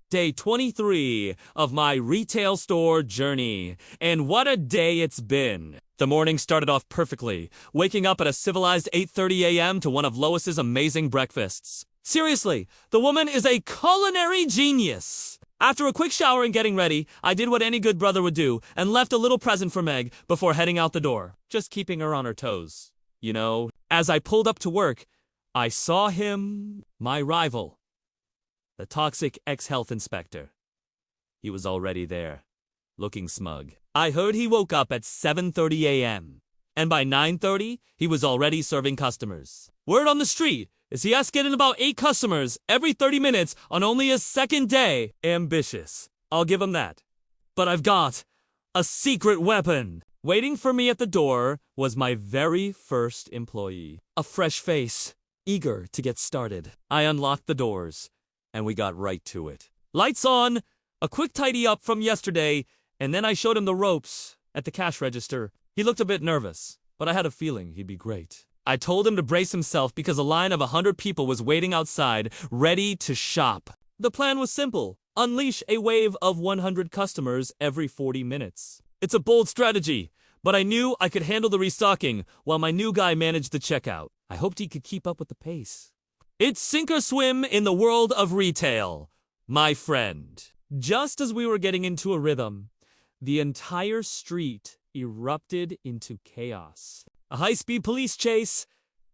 Day 23 of my retail store journey, and what a day it's been. The morning started off perfectly, waking up at a civilized 8:30 a.m. to one of Lois's amazing breakfasts. Seriously, the woman is a culinary genius. After a quick shower and getting ready, I did what any good brother would do and left a little present for Meg before heading out the door, just keeping her on her toes. You know, as I pulled up to work, I saw him, my rival, the toxic ex-health inspector. He was already there, looking smug. I heard he woke up at 7:30 a.m., and by 9:30, he was already serving customers. Word on the street is he has to get in about 8 customers every 30 minutes on only his second day. Ambitious. I'll give him that. But I've got a secret weapon. Waiting for me at the door was my very first employee. A fresh face, eager to get started. I unlocked the doors, and we got right to it. Lights on, a quick tidy up from yesterday, and then I showed him the ropes at the cash register. He looked a bit nervous, but I had a feeling he'd be great. I told him to brace himself because a line of 100 people was waiting outside, ready to shop. The plan was simple: unleash a wave of 100 customers every 40 minutes. It's a bold strategy, but I knew I could handle the restocking while my new guy managed the checkout. I hoped he could keep up with the pace. It's sink or swim in the world of retail, my friend. Just as we were getting into a rhythm, the entire street erupted into chaos. A high-speed police chase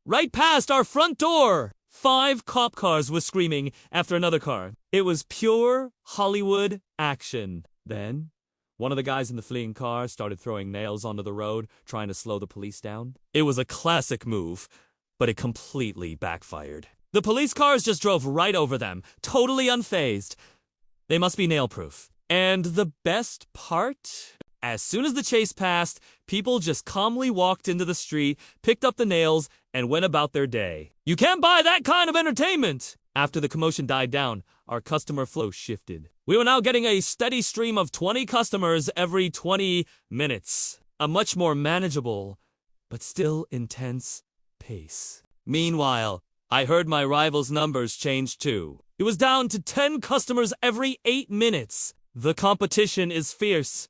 right past our front door. 5 cop cars were screaming after another car. It was pure Hollywood action. Then, one of the guys in the fleeing car started throwing nails onto the road, trying to slow the police down. It was a classic move, but it completely backfired. The police cars just drove right over them, totally unfazed. They must be nail-proof. And the best part? As soon as the chase passed, people just calmly walked into the street, picked up the nails, and went about their day. You can't buy that kind of entertainment! After the commotion died down, our customer flow shifted. We were now getting a steady stream of 20 customers every 20 minutes. A much more manageable, but still intense pace. Meanwhile, I heard my rival's numbers change too. It was down to 10 customers every 8 minutes. The competition is fierce,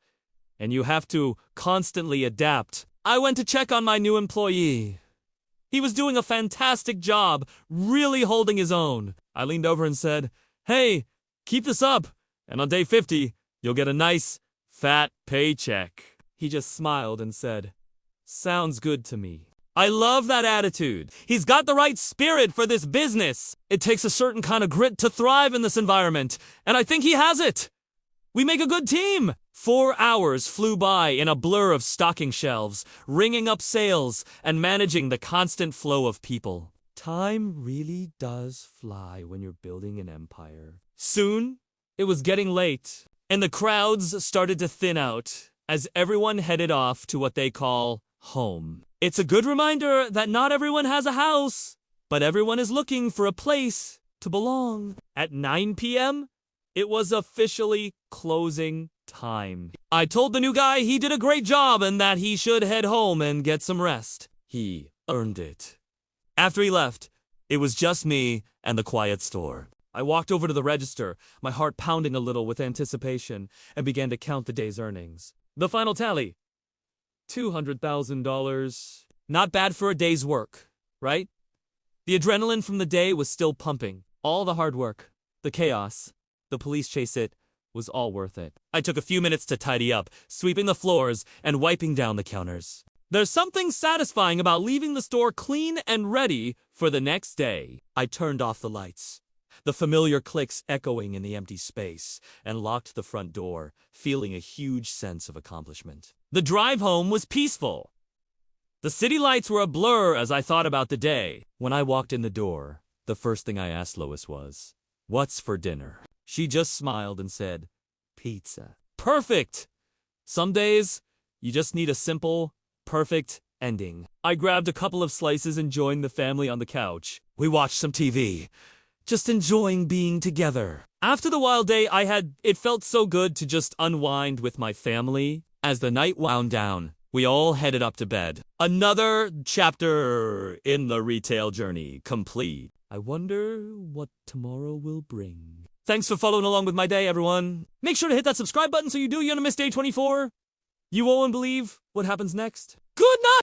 and you have to constantly adapt. I went to check on my new employee. He was doing a fantastic job, really holding his own. I leaned over and said, "Hey, keep this up, and on day 50, you'll get a nice, fat paycheck." He just smiled and said, "Sounds good to me." I love that attitude. He's got the right spirit for this business. It takes a certain kind of grit to thrive in this environment, and I think he has it. We make a good team. 4 hours flew by in a blur of stocking shelves, ringing up sales, and managing the constant flow of people. Time really does fly when you're building an empire. Soon, it was getting late, and the crowds started to thin out as everyone headed off to what they call home. It's a good reminder that not everyone has a house, but everyone is looking for a place to belong. At 9 p.m., it was officially closing time. I told the new guy he did a great job and that he should head home and get some rest. He earned it. After he left, it was just me and the quiet store. I walked over to the register, my heart pounding a little with anticipation, and began to count the day's earnings. The final tally: $200,000. Not bad for a day's work, right? The adrenaline from the day was still pumping. All the hard work, the chaos, the police chase, it was all worth it. I took a few minutes to tidy up, sweeping the floors and wiping down the counters. There's something satisfying about leaving the store clean and ready for the next day. I turned off the lights, the familiar clicks echoing in the empty space, and locked the front door, feeling a huge sense of accomplishment. The drive home was peaceful. The city lights were a blur as I thought about the day. When I walked in the door, the first thing I asked Lois was, "What's for dinner?" She just smiled and said, "Pizza." Perfect! Some days, you just need a simple, perfect ending. I grabbed a couple of slices and joined the family on the couch. We watched some TV, just enjoying being together. After the wild day it felt so good to just unwind with my family. As the night wound down, we all headed up to bed. Another chapter in the retail journey complete. I wonder what tomorrow will bring. Thanks for following along with my day, everyone. Make sure to hit that subscribe button so you don't miss day 24. You won't believe what happens next. Good night!